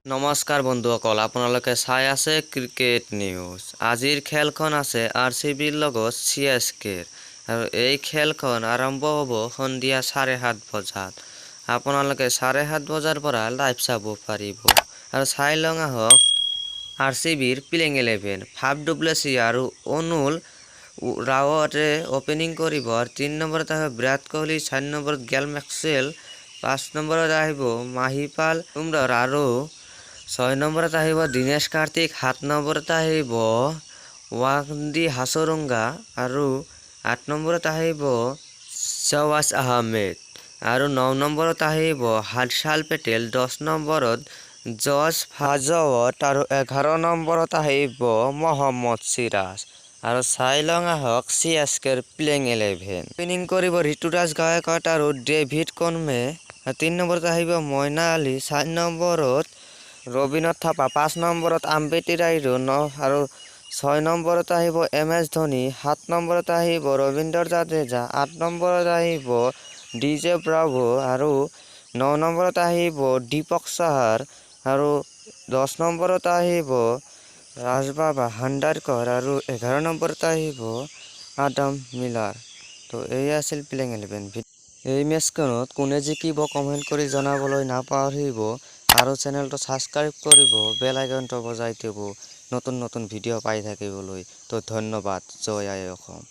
নমস্কাৰ বন্ধুসকল, আপোনালোকে চাই আছে ক্ৰিকেট নিউজ। আজিৰ খেলখন আছে RCBৰ লগত CSKৰ আৰু এই খেলখন আৰম্ভ হ'ব সন্ধিয়া 7:30 বজাত। আপোনালোকে 7:30 বজাৰ পৰা লাইভ চাব পাৰিব আৰু চাই লওঁ আহক RCBৰ প্লেইং 11 ফাফ ডু প্লেছিছ আৰু অনুল ৰাৱতে ওপেনিং কৰিব আৰু 3 নম্বৰত আহিব বিৰাট কোহলি, 4 নম্বৰত গেল মেক্সৱেল, 5 নম্বৰত আহিব মাহিপাল বুমৰাহ আৰু 6 নম্বৰত আহিব দিনেশ কাৰ্তিক, 7 নম্বৰত আহিব ৱাংদি হাছাৰুঙ্গা আৰু 8 নম্বৰত আহিব শ্বাহবাজ আহমেদ আৰু 9 নম্বৰত আহিব হাৰ্ষাল পেটেল, 10 নম্বৰত জছ ভাজৱত আৰু 11 নম্বৰত আহিব মহম্মদ সিৰাজ। আৰু চাই লওঁ আহক CSKৰ প্লেইং 11 ওপেনিং কৰিব ঋতুৰাজ গায়কোৱাড আৰু ডেভিড কনৱে, 3 নম্বৰত আহিব মইনা আলী, 4 নম্বৰত ৰবীন্দ্ৰনাথ থাপা, 5 নম্বৰত আম্বেতি ৰায়ুডু আৰু 6 নম্বৰত আহিব MS ধোনী, 7 নম্বৰত আহিব ৰবীন্দ্ৰ জাদেজা, 8 নম্বৰত আহিব DJ ব্ৰাভো আৰু 9 নম্বৰত আহিব দীপক চাহাৰ আৰু 10 নম্বৰত আহিব ৰাজবাবা হাণ্ডাৰকৰ আৰু 11 নম্বৰত আহিব আডাম মিলাৰ। তো এই আছিল প্লেইং 11। এই মেচখনত কোনে জিকিব কমেণ্ট কৰি জনাবলৈ নাপাহৰিব আৰু চেনেলটো ছাবস্ক্ৰাইব কৰিব, বেল আইকনটো বজাই দিব নতুন নতুন ভিডিঅ' পাই থাকিবলৈ। তো ধন্যবাদ। জয় আই অসম।